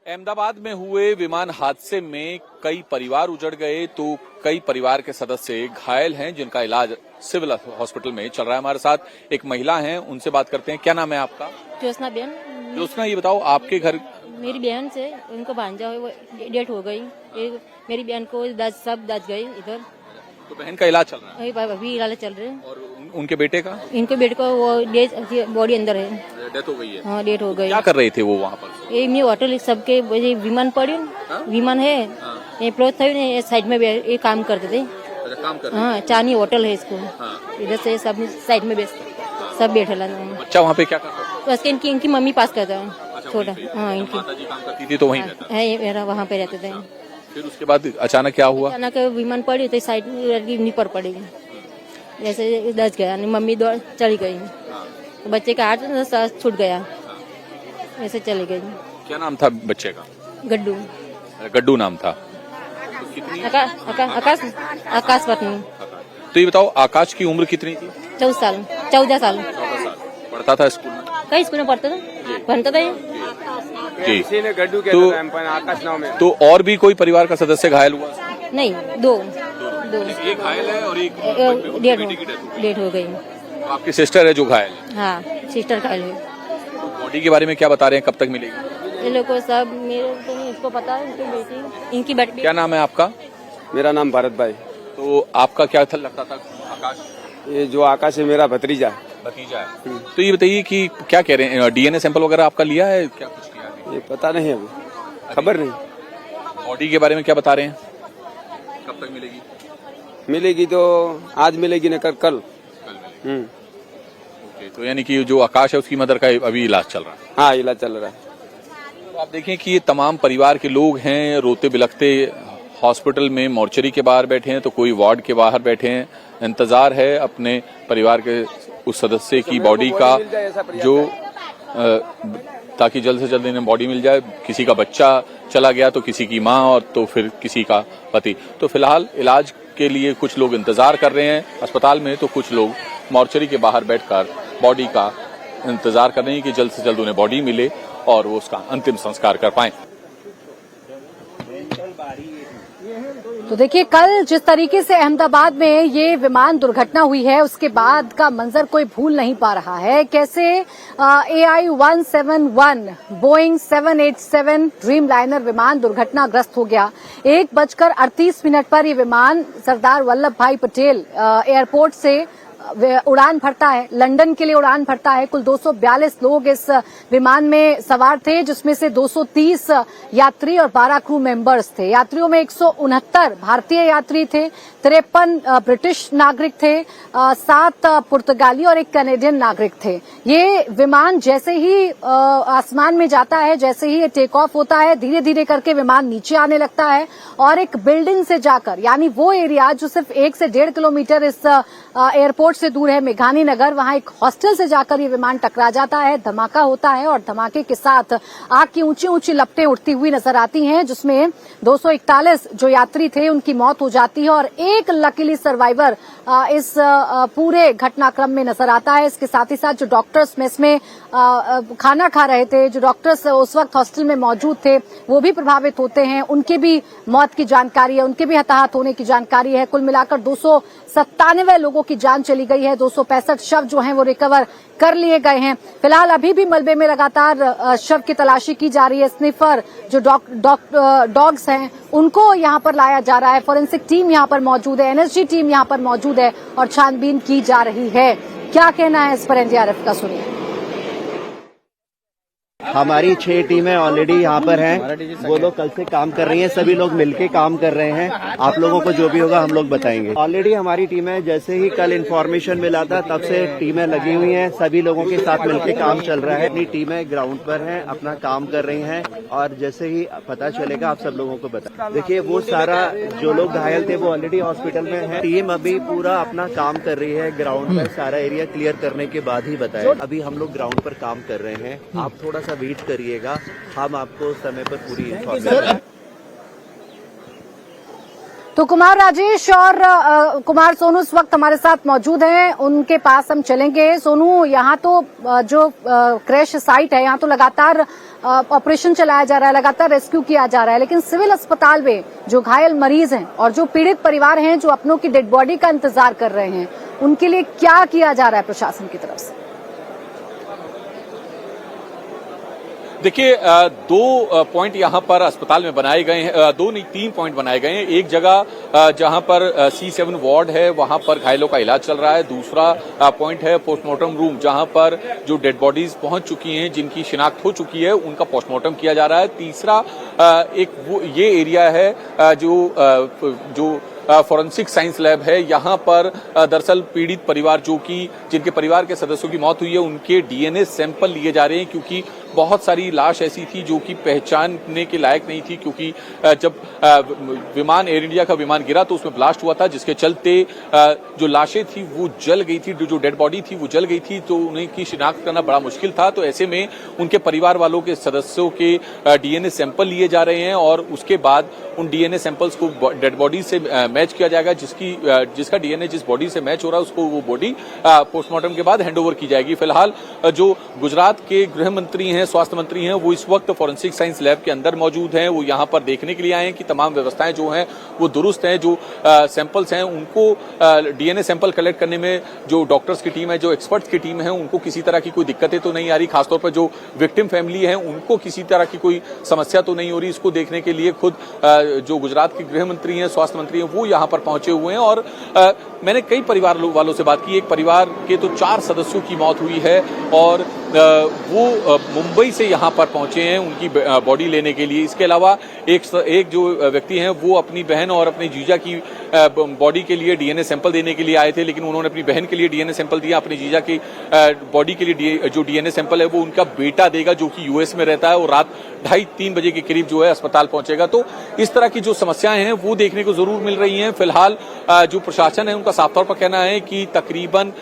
अहमदाबाद में हुए विमान हादसे में कई परिवार उजड़ गए तो कई परिवार के सदस्य घायल हैं जिनका इलाज सिविल हॉस्पिटल में चल रहा है। हमारे साथ एक महिला हैं, उनसे बात करते हैं। क्या नाम है आपका? ज्योत्सना बहन। ज्योत्सना, ये बताओ आपके घर? मेरी बहन से उनको भांजा हुआ डेथ हो गई। मेरी बहन को सब दस गए इधर। तो बहन का इलाज चल रहा है? अभी इलाज चल रहे हैं। और उनके बेटे का? इनके बेटे को वो बॉडी अंदर है। डेथ हो गई है? हाँ, डेथ हो गई। क्या कर रहे थे वो वहाँ पर? ये होटल सबके विमान पड़े, विमान है ये प्लॉट था, साइड में ये काम करते थे। काम कर रहे? हाँ, चानी होटल है इसको। इधर से सब साइड में सब बैठे ला। बच्चा वहाँ पे क्या कर रहा बस इनकी मम्मी पास करता है छोटा। हाँ, इनकी माताजी काम करती थी तो वहीं रहता है, मेरा वहाँ पे रहते थे। फिर उसके बाद अचानक क्या हुआ? अचानक विमान पड़ी तो साइड में पर पड़ेगी, जैसे दस गया, मम्मी चली गई तो बच्चे का हाथ छूट गया, ऐसे चली गई। क्या नाम था बच्चे का? गड्डू। गड्डू नाम था। आकाश पत्नी। तो ये बताओ, आकाश की उम्र कितनी थी? 14 साल। पढ़ता था स्कूल में? कई स्कूल में पढ़ता था, बनता था। किसी ने गड्डू के आकाश नाम में। तो और भी कोई परिवार का सदस्य घायल हुआ? नहीं, दो। एक घायल है और एक डेथ हो गई। तो आपकी सिस्टर है जो घायल है? हाँ, सिस्टर घायल है। तो बॉडी के बारे में क्या बता रहे हैं, कब तक मिलेगी? ये लोग को सब, मेरे तो नहीं, इसको पता है, इनकी बेटी। क्या नाम है आपका? मेरा नाम भारत भाई। तो आपका क्या लगता था आकाश? ये जो आकाश है मेरा भतीजा है। तो ये बताइए कि क्या कह रहे हैं, डीएनए सैंपल वगैरह आपका लिया है? क्या कुछ किया है? ये पता नहीं, अभी खबर नहीं। बॉडी के बारे में क्या बता रहे हैं, कब तक मिलेगी? मिलेगी तो आज मिलेगी, न कल। ओके, तो यानी कि जो आकाश है उसकी मदर का अभी इलाज चल रहा है? हाँ, इलाज चल रहा है। तो आप देखें कि ये तमाम परिवार के लोग हैं, रोते बिलखते हॉस्पिटल में मोर्चरी के बाहर बैठे हैं, तो कोई वार्ड के बाहर बैठे हैं। इंतजार है अपने परिवार के उस सदस्य की बॉडी का, जो ताकि जल्द से जल्द इन्हें बॉडी मिल जाए। किसी का बच्चा चला गया तो किसी की माँ, और तो फिर किसी का पति। तो फिलहाल इलाज के लिए कुछ लोग इंतजार कर रहे हैं अस्पताल में, तो कुछ लोग मोर्चरी के बाहर बैठकर बॉडी का इंतजार कर रहे हैं कि जल्द से जल्द उन्हें बॉडी मिले और वो उसका अंतिम संस्कार कर पाएं। तो देखिए, कल जिस तरीके से अहमदाबाद में ये विमान दुर्घटना हुई है, उसके बाद का मंजर कोई भूल नहीं पा रहा है। कैसे AI-171 बोइंग 787 ड्रीम लाइनर विमान दुर्घटनाग्रस्त हो गया। 1:38 पर ये विमान सरदार वल्लभ भाई पटेल एयरपोर्ट से उड़ान भरता है, लंदन के लिए उड़ान भरता है। कुल 242 लोग इस विमान में सवार थे, जिसमें से 230 यात्री और 12 क्रू मेंबर्स थे। यात्रियों में 169 भारतीय यात्री थे, 53 ब्रिटिश नागरिक थे, 7 पुर्तगाली और 1 कनाडियन नागरिक थे। ये विमान जैसे ही आसमान में जाता है, जैसे ही ये टेक ऑफ होता है, धीरे धीरे करके विमान नीचे आने लगता है और एक बिल्डिंग से जाकर, यानी वो एरिया जो सिर्फ 1 से 1.5 किलोमीटर इस एयरपोर्ट से दूर है, मेघानी नगर, वहां एक हॉस्टल से जाकर ये विमान टकरा जाता है। धमाका होता है और धमाके के साथ आग की ऊंची ऊंची लपटें उठती हुई नजर आती हैं, जिसमें 241 जो यात्री थे उनकी मौत हो जाती है और एक लकीली सर्वाइवर इस पूरे घटनाक्रम में नजर आता है। इसके साथ ही साथ जो डॉक्टर्स मेस में खाना खा रहे थे, जो डॉक्टर्स उस वक्त हॉस्टल में मौजूद थे, वो भी प्रभावित होते हैं। उनके भी मौत की जानकारी है, उनके भी हताहत होने की जानकारी है। कुल मिलाकर 297 लोगों की जान चली गई है। 265 शव जो हैं वो रिकवर कर लिए गए हैं। फिलहाल अभी भी मलबे में लगातार शव की तलाशी की जा रही है। स्निफर जो डॉग्स हैं उनको यहाँ पर लाया जा रहा है। फोरेंसिक टीम यहाँ पर मौजूद है, एनएसजी टीम यहाँ पर मौजूद है और छानबीन की जा रही है। क्या कहना है इस पर एनडीआरएफ का, सुनिए। हमारी 6 टीमें ऑलरेडी यहाँ पर हैं। वो लोग कल से काम कर रही हैं, सभी लोग मिलके काम कर रहे हैं। आप लोगों को जो भी होगा हम लोग बताएंगे। ऑलरेडी हमारी टीमें, जैसे ही कल इन्फॉर्मेशन मिला था तब से टीमें लगी हुई हैं, सभी लोगों के साथ मिलके काम चल रहा है। अपनी टीमें ग्राउंड पर हैं, अपना काम कर रही हैं और जैसे ही पता चलेगा आप सब लोगों को बताएं। देखिए, वो सारा जो लोग घायल थे वो ऑलरेडी हॉस्पिटल में है। टीम अभी पूरा अपना काम कर रही है ग्राउंड पर, सारा एरिया क्लियर करने के बाद ही बताएं। अभी हम लोग ग्राउंड पर काम कर रहे हैं, आप थोड़ा सा वेट करिएगा, हम आपको समय पर पूरी इन्फॉर्मेशन। तो कुमार राजेश और कुमार सोनू इस वक्त हमारे साथ मौजूद हैं, उनके पास हम चलेंगे। सोनू, यहाँ तो जो क्रैश साइट है, यहाँ तो लगातार ऑपरेशन चलाया जा रहा है, लगातार रेस्क्यू किया जा रहा है, लेकिन सिविल अस्पताल में जो घायल मरीज हैं और जो पीड़ित परिवार हैं जो अपनों की डेड बॉडी का इंतजार कर रहे हैं, उनके लिए क्या किया जा रहा है प्रशासन की तरफ से? देखिए, दो पॉइंट यहाँ पर अस्पताल में बनाए गए हैं, दो नहीं 3 पॉइंट बनाए गए हैं। एक जगह जहाँ पर C7 वार्ड है, वहाँ पर घायलों का इलाज चल रहा है। दूसरा पॉइंट है पोस्टमार्टम रूम, जहाँ पर जो डेड बॉडीज पहुंच चुकी हैं, जिनकी शिनाख्त हो चुकी है, उनका पोस्टमार्टम किया जा रहा है। तीसरा ये एरिया है जो फॉरेंसिक साइंस लैब है। यहाँ पर दरअसल पीड़ित परिवार जिनके परिवार के सदस्यों की मौत हुई है, उनके DNA सैंपल लिए जा रहे हैं, क्योंकि बहुत सारी लाश ऐसी थी जो कि पहचानने के लायक नहीं थी, क्योंकि जब विमान एयर इंडिया का विमान गिरा तो उसमें ब्लास्ट हुआ था, जिसके चलते जो लाशें थी वो जल गई थी, जो डेड बॉडी थी वो जल गई थी, तो उनकी शिनाख्त करना बड़ा मुश्किल था। तो ऐसे में उनके परिवार वालों के सदस्यों के DNA सैंपल लिए जा रहे हैं और उसके बाद उन DNA सैंपल्स को डेड बॉडी से मैच किया जाएगा। जिसका DNA जिस बॉडी से मैच हो रहा है, उसको वो बॉडी पोस्टमार्टम के बाद हैंडओवर की जाएगी। फिलहाल जो गुजरात के गृह मंत्री हैं, स्वास्थ्य मंत्री हैं, वो इस वक्त फॉरेंसिक साइंस लैब के अंदर मौजूद हैं। वो यहाँ पर देखने के लिए आए हैं कि तमाम व्यवस्थाएं जो हैं वो दुरुस्त हैं। जो सैंपल्स हैं उनको DNA सैंपल कलेक्ट करने में जो डॉक्टर्स की टीम है, जो एक्सपर्ट्स की टीम है, उनको किसी तरह की कोई दिक्कतें तो नहीं आ रही। खासतौर पर जो विक्टिम फैमिली है, उनको किसी तरह की कोई समस्या तो नहीं हो रही। इसको देखने के लिए खुद जो गुजरात के गृह मंत्री हैं, स्वास्थ्य मंत्री हैं, वो यहाँ पर पहुंचे हुए हैं। और मैंने कई परिवार वालों से बात की। एक परिवार के तो 4 सदस्यों की मौत हुई है और वो मुंबई से यहाँ पर पहुंचे हैं उनकी बॉडी लेने के लिए। इसके अलावा एक जो व्यक्ति हैं, वो अपनी बहन और अपने जीजा की बॉडी के लिए DNA सैंपल देने के लिए आए थे, लेकिन उन्होंने अपनी बहन के लिए DNA सैंपल दिया। अपने जीजा की बॉडी के लिए जो DNA सैंपल है वो उनका बेटा देगा, जो कि US में रहता है, और रात 2:30-3 बजे के करीब जो है अस्पताल पहुंचेगा। तो इस तरह की जो समस्याएं हैं वो देखने को जरूर मिल रही हैं। फिलहाल जो प्रशासन है उनका साफ तौर पर कहना है कि तकरीबन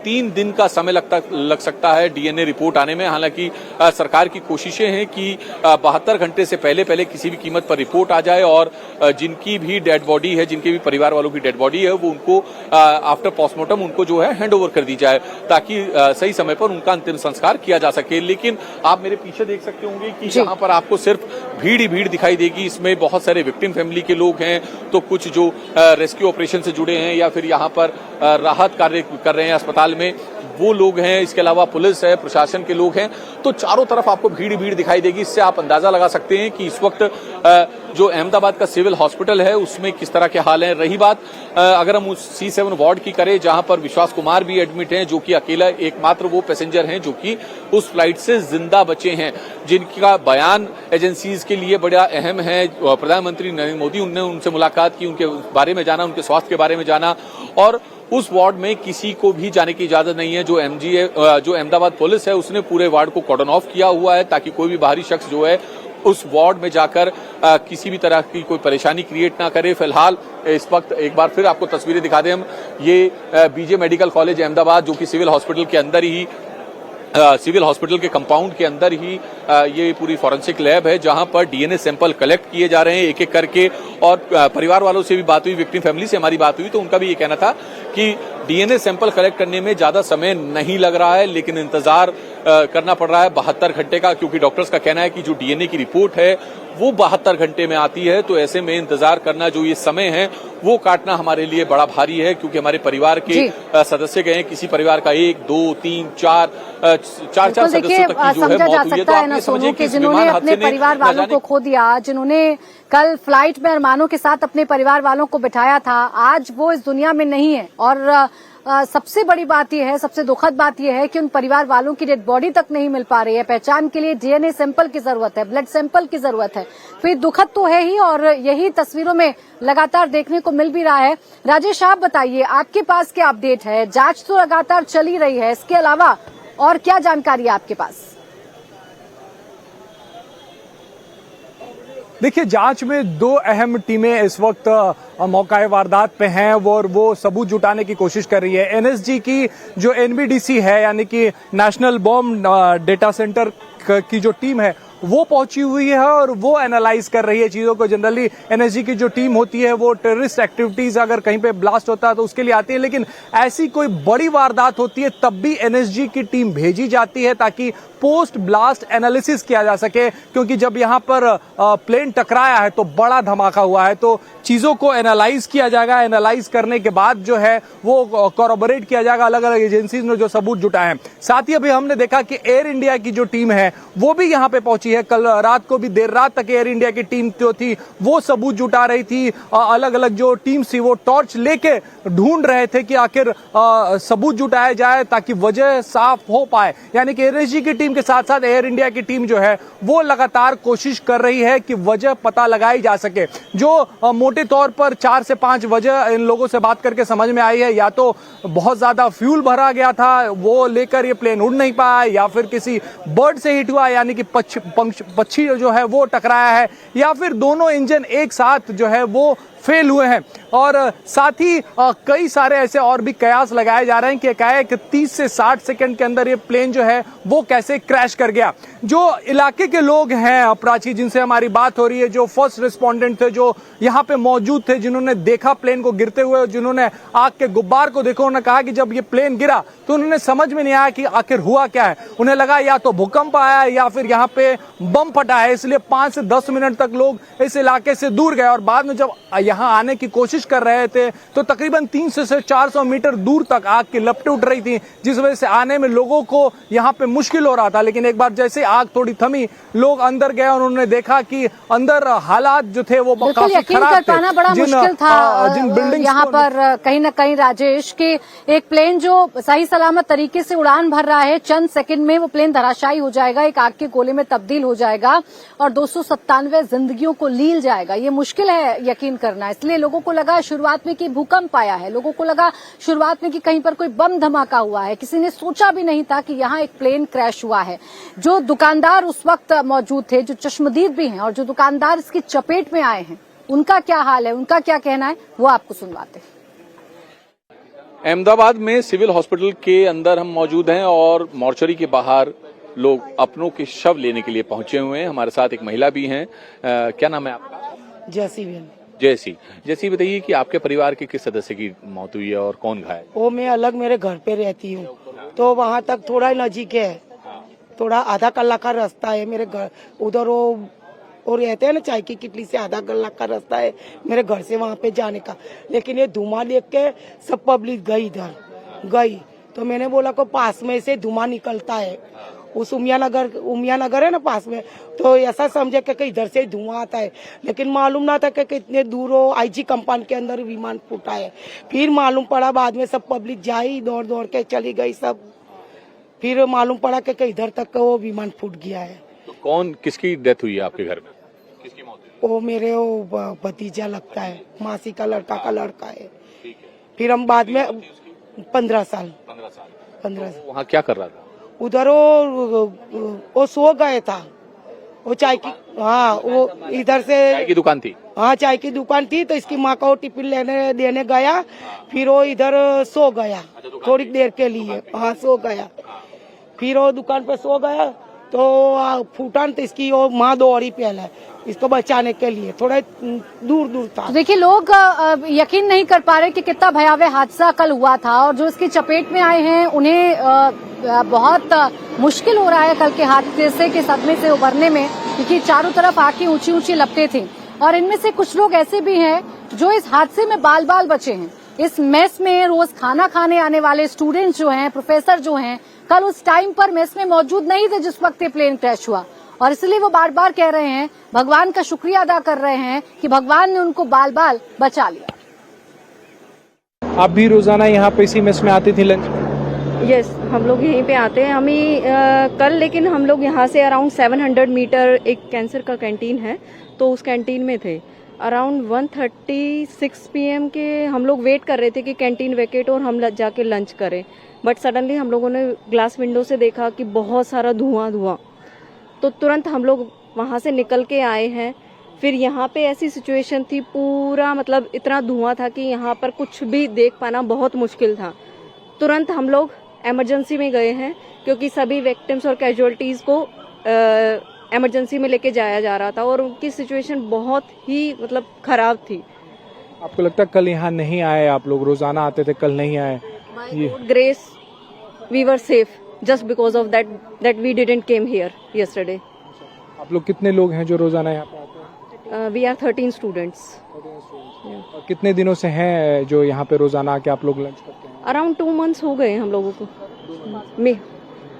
3 दिन का समय लग सकता है DNA रिपोर्ट आने में। हालांकि सरकार की कोशिशें हैं कि 72 घंटे से पहले किसी भी कीमत पर रिपोर्ट आ जाए और जिनकी भी डेड बॉडी है, जिनके भी परिवार वालों की डेड बॉडी है, वो उनको आफ्टर पोस्टमार्टम उनको जो है हैंडओवर कर दी जाए, ताकि सही समय पर उनका अंतिम संस्कार किया जा सके। लेकिन आप मेरे पीछे देख सकते होंगे कि यहाँ पर आपको सिर्फ भीड़ ही भीड़ दिखाई देगी। इसमें बहुत सारे विक्टिम फैमिली के लोग हैं, तो कुछ जो रेस्क्यू ऑपरेशन से जुड़े हैं या फिर यहाँ पर राहत कार्य कर रहे हैं अस्पताल में, वो लोग हैं। इसके अलावा पुलिस है, प्रशासन के लोग हैं। तो चारों तरफ आपको भीड़ ही भीड़ दिखाई देगी। इससे आप अंदाजा लगा सकते हैं कि इस वक्त जो अहमदाबाद का सिविल हॉस्पिटल है उसमें किस तरह के हाल हैं। रही बात अगर हम उस C7 वार्ड की करें, जहां पर विश्वास कुमार भी एडमिट हैं, जो कि अकेला एकमात्र वो पैसेंजर हैं जो कि उस फ्लाइट से जिंदा बचे हैं, जिनका बयान एजेंसीज के लिए बड़ा अहम है। प्रधानमंत्री नरेंद्र मोदी उन्होंने उनसे मुलाकात की, उनके बारे में जाना, उनके स्वास्थ्य के बारे में जाना, और उस वार्ड में किसी को भी जाने की इजाजत नहीं है। जो अहमदाबाद पुलिस है उसने पूरे वार्ड को कॉर्डन ऑफ किया हुआ है, ताकि कोई भी बाहरी शख्स जो है उस वार्ड में जाकर किसी भी तरह की कोई परेशानी क्रिएट ना करे। फिलहाल इस वक्त एक बार फिर आपको तस्वीरें दिखा दें हम। ये BJ मेडिकल कॉलेज अहमदाबाद, जो कि सिविल हॉस्पिटल के अंदर ही सिविल हॉस्पिटल के कंपाउंड के अंदर ही ये पूरी फॉरेंसिक लैब है, जहां पर DNA सैंपल कलेक्ट किए जा रहे हैं एक एक करके। और परिवार वालों से भी बात हुई, विक्टिम फैमिली से हमारी बात हुई, तो उनका भी ये कहना था कि DNA सैंपल कलेक्ट करने में ज्यादा समय नहीं लग रहा है, लेकिन इंतजार करना पड़ रहा है 72 घंटे का, क्योंकि डॉक्टर्स का कहना है कि जो DNA की रिपोर्ट है वो 72 घंटे में आती है। तो ऐसे में इंतजार करना, जो ये समय है वो काटना हमारे लिए बड़ा भारी है, क्योंकि हमारे परिवार के सदस्य गए हैं। किसी परिवार का 1, 2, 3, 4 सदस्यों तक की जो है मौत हुई है। तो आप समझिए कि जिन्होंने अपने परिवार वालों को खो दिया, जिन्होंने कल फ्लाइट में अरमानों के साथ अपने परिवार वालों को बिठाया था, आज वो इस दुनिया में नहीं है। और सबसे बड़ी बात यह है, सबसे दुखद बात यह है कि उन परिवार वालों की डेड बॉडी तक नहीं मिल पा रही है। पहचान के लिए DNA सैंपल की जरूरत है, ब्लड सैंपल की जरूरत है। तो ये दुखद तो है ही, और यही तस्वीरों में लगातार देखने को मिल भी रहा है। राजेश, आप बताइए, आपके पास क्या अपडेट है? जांच तो लगातार चल ही रही है, इसके अलावा और क्या जानकारी है आपके पास? देखिए, जांच में 2 अहम टीमें इस वक्त मौका वारदात पे हैं, वो सबूत जुटाने की कोशिश कर रही है। NSG की जो NBDC है, यानी कि नेशनल बॉम्ब डेटा सेंटर की जो टीम है, वो पहुंची हुई है और वो एनालाइज कर रही है चीजों को। जनरली एनएसजी की जो टीम होती है वो टेररिस्ट एक्टिविटीज अगर कहीं पे ब्लास्ट होता है तो उसके लिए आती है, लेकिन ऐसी कोई बड़ी वारदात होती है तब भी एनएसजी की टीम भेजी जाती है ताकि पोस्ट ब्लास्ट एनालिसिस किया जा सके, क्योंकि जब यहां पर प्लेन टकराया है तो बड़ा धमाका हुआ है, तो चीजों को एनालाइज किया जाएगा। एनालाइज करने के बाद जो है वो कॉरोबोरेट किया जाएगा अलग अलग एजेंसीज ने जो सबूत जुटाए हैं। साथ ही अभी हमने देखा कि एयर इंडिया की जो टीम है वो भी यहां पे पहुंची है। कल रात को भी देर रात तक एयर इंडिया की टीम जो थी वो सबूत जुटा रही थी। अलग अलग जो टीम थी वो टॉर्च लेके ढूंढ रहे थे कि आखिर सबूत जुटाया जाए ताकि वजह साफ हो पाए। यानी कि एनएसजी की टीम के साथ साथ एयर इंडिया की टीम जो है वो लगातार कोशिश कर रही है कि वजह पता लगाई जा सके। जो मोटे तौर पर 4 से 5 वजह इन लोगों से बात करके समझ में आई है, या तो बहुत ज्यादा फ्यूल भरा गया था वो लेकर ये प्लेन उड़ नहीं पाया, या फिर किसी बर्ड से हिट हुआ यानी कि पक्षी जो है वो टकराया है, या फिर दोनों इंजन एक साथ जो है वो फेल हुए हैं। और साथ ही कई सारे ऐसे और भी कयास लगाए जा रहे हैं कि एकाएक 30 से 60 सेकंड के अंदर ये प्लेन जो है वो कैसे क्रैश कर गया। जो इलाके के लोग हैं प्राची, जिनसे हमारी बात हो रही है, जो फर्स्ट रिस्पोंडेंट थे, जो यहाँ पे मौजूद थे, जिन्होंने देखा प्लेन को गिरते हुए, जिन्होंने आग के गुब्बार को देखा, उन्होंने कहा कि जब ये प्लेन गिरा तो उन्होंने समझ में नहीं आया कि आखिर हुआ क्या है। उन्हें लगा या तो भूकंप आया है या फिर यहाँ पे बम फटा है, इसलिए 5 से 10 मिनट तक लोग इस इलाके से दूर गए। और बाद में जब यहाँ आने की कोशिश कर रहे थे तो तकरीबन 300 से 400 मीटर दूर तक आग की लपटें उठ रही थी, जिस वजह से आने में लोगों को यहाँ पे मुश्किल हो रहा था। लेकिन एक बार जैसे आग थोड़ी थमी, लोग अंदर गए और उन्होंने देखा कि अंदर हालात जो थे वो काफी खराब थे। पाना बड़ा मुश्किल था जिन बिल्डिंग्स यहाँ पर कहीं ना कहीं राजेश के एक प्लेन जो सही सलामत तरीके से उड़ान भर रहा है, चंद सेकंड में वो प्लेन धराशायी हो जाएगा, एक आग के गोले में तब्दील हो जाएगा और 297 जिंदगियों को लील जाएगा। ये मुश्किल है यकीन करना। इसलिए लोगों को लगा शुरुआत में कि भूकंप आया है, लोगों को लगा शुरुआत में कि कहीं पर कोई बम धमाका हुआ है। किसी ने सोचा भी नहीं था कि यहाँ एक प्लेन क्रैश हुआ है। जो दुकानदार उस वक्त मौजूद थे, जो चश्मदीद भी हैं और जो दुकानदार इसकी चपेट में आए हैं, उनका क्या हाल है, उनका क्या कहना है, वो आपको सुनवाते हैं। अहमदाबाद में सिविल हॉस्पिटल के अंदर हम मौजूद हैं और मॉर्चरी के बाहर लोग अपनों के शव लेने के लिए पहुंचे हुए हैं। हमारे साथ एक महिला भी हैं। क्या नाम है आपका? जैसी बहन। जैसी बताइए कि आपके परिवार के किस सदस्य की मौत हुई है और कौन घायल? वो मैं अलग मेरे घर पे रहती हूँ, तो वहाँ तक थोड़ा नजीक है, थोड़ा आधा कलाक का रास्ता है मेरे घर। उधर वो रहते हैं ना, चाय की किटली से आधा कलाक का रास्ता है मेरे घर से वहाँ पे जाने का। लेकिन ये धुआं देख के सब पब्लिक गई इधर गई, तो मैंने बोला को पास में से धुआं निकलता है, उस उमिया नगर है ना पास में, तो ऐसा समझे कि इधर से धुआं आता है। लेकिन मालूम ना था कि कितने दूर हो आईजी कंपाउंड के अंदर विमान फूटा है। फिर मालूम पड़ा बाद में, सब पब्लिक जाई दौड़ दौड़ के चली गई सब, फिर मालूम पड़ा कि इधर तक वो विमान फूट गया है। तो कौन किसकी डेथ हुई है आपके घर में? किसकी मौत हुई? वो मेरे वो भतीजा लगता है, मासी का लड़का है। फिर हम बाद में 15 साल। वहाँ क्या कर रहा था? उधर वो सो गए था, वो चाय की, हाँ वो इधर से चाय की दुकान थी। हाँ चाय की दुकान थी, तो इसकी माँ का वो टिफिन देने गया, फिर वो इधर सो गया थोड़ी देर के लिए। हाँ सो गया, फिर वो दुकान पे सो गया तो फूटन, तो इसकी वो माँ दौड़ी पहले इसको बचाने के लिए, थोड़ा दूर था। तो देखिए लोग यकीन नहीं कर पा रहे कि कितना भयावह हादसा कल हुआ था, और जो इसकी चपेट में आए हैं उन्हें बहुत मुश्किल हो रहा है कल के हादसे के सदमे से उबरने में, क्योंकि चारों तरफ आग की ऊंची ऊंची लपटें थी। और इनमें से कुछ लोग ऐसे भी हैं जो इस हादसे में बाल बाल बचे हैं। इस मेस में रोज खाना खाने आने वाले स्टूडेंट्स जो हैं, प्रोफेसर जो हैं, कल उस टाइम पर मेस में मौजूद नहीं थे जिस वक्त ये प्लेन क्रैश हुआ, और इसलिए वो बार बार कह रहे हैं, भगवान का शुक्रिया अदा कर रहे हैं कि भगवान ने उनको बाल बाल बचा लिया। आप भी रोजाना यहाँ पे इसी मेस में आती थी लंच? यस, हम लोग यहीं पे आते हैं। कल लेकिन हम लोग यहाँ से अराउंड 700 मीटर एक कैंसर का कैंटीन है, तो उस कैंटीन में थे। अराउंड 1:36 PM के हम लोग वेट कर रहे थे कि कैंटीन वैकेट और हम जाके लंच करें, बट सडनली हम लोगों ने ग्लास विंडो से देखा कि बहुत सारा धुआं, तो तुरंत हम लोग वहाँ से निकल के आए हैं। फिर यहाँ पे ऐसी सिचुएशन थी, पूरा मतलब इतना धुआं था कि यहाँ पर कुछ भी देख पाना बहुत मुश्किल था। तुरंत हम लोग इमरजेंसी में गए हैं, क्योंकि सभी विक्टिम्स और कैजुअलिटीज़ को इमरजेंसी में लेके जाया जा रहा था और उनकी सिचुएशन बहुत ही मतलब खराब थी। आपको लगता है कल यहाँ नहीं आए आप लोग, रोजाना आते थे, कल नहीं आए? ये grace we were safe just because of that we didn't came here yesterday. आप लोग कितने लोग हैं जो रोजाना यहाँ पे आते हैं? We are 13 students. और कितने दिनों से हैं जो यहाँ पे रोजाना आके आप लोग लंच करते हैं? अराउंड 2 months हो गए हम लोगों को।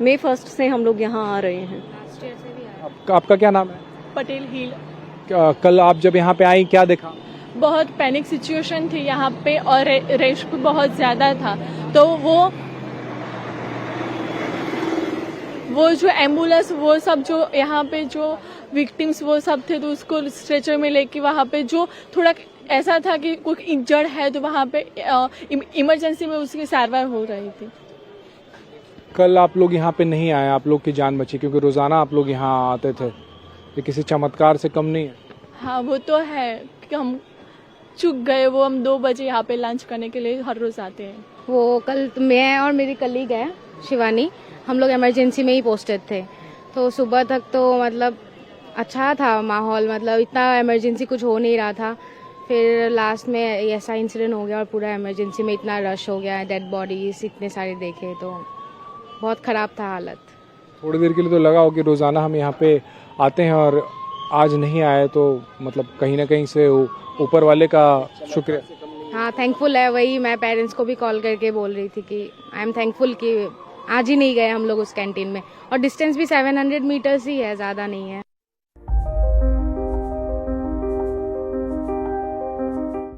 मई 1st से हम लोग यहाँ आ रहे हैं। आपका क्या नाम है? पटेल हिल। कल आप जब यहाँ पे आई क्या देखा? बहुत पैनिक सिचुएशन थी यहाँ पे और रश बहुत ज़्यादा था, तो वो जो एम्बुलेंस वो सब जो यहाँ पे जो विक्टिम्स वो सब थे, तो उसको स्ट्रेचर में लेके वहाँ पे जो थोड़ा ऐसा था कि कोई इंजर्ड है तो वहाँ पे इमरजेंसी में उसकी सारवार हो रही थी। कल आप लोग यहाँ पे नहीं आए, आप लोग की जान बची, क्योंकि रोजाना आप लोग यहाँ आते थे। ये किसी चमत्कार से कम नहीं है। हाँ वो तो है कि हम चूक गए, वो हम 2 बजे यहाँ पे लंच करने के लिए हर रोज आते हैं। वो कल मैं और मेरी कलीग है शिवानी, हम लोग इमरजेंसी में ही पोस्टेड थे, तो सुबह तक तो मतलब अच्छा था माहौल, मतलब इतना इमरजेंसी कुछ हो नहीं रहा था। फिर लास्ट में ऐसा इंसिडेंट हो गया और पूरा इमरजेंसी में इतना रश हो गया, डेड बॉडीज इतने सारे देखे, तो बहुत खराब था हालत। थोड़ी देर के लिए तो लगा हो कि रोजाना हम यहाँ पे आते हैं और आज नहीं आए, तो मतलब कहीं ना कहीं से ऊपर वाले का शुक्र। हाँ थैंकफुल है, वही मैं पेरेंट्स को भी कॉल करके बोल रही थी कि आई एम थैंकफुल कि आज ही नहीं गए हम लोग उस कैंटीन में, और डिस्टेंस भी 700 मीटर्स ही है, ज़्यादा नहीं है।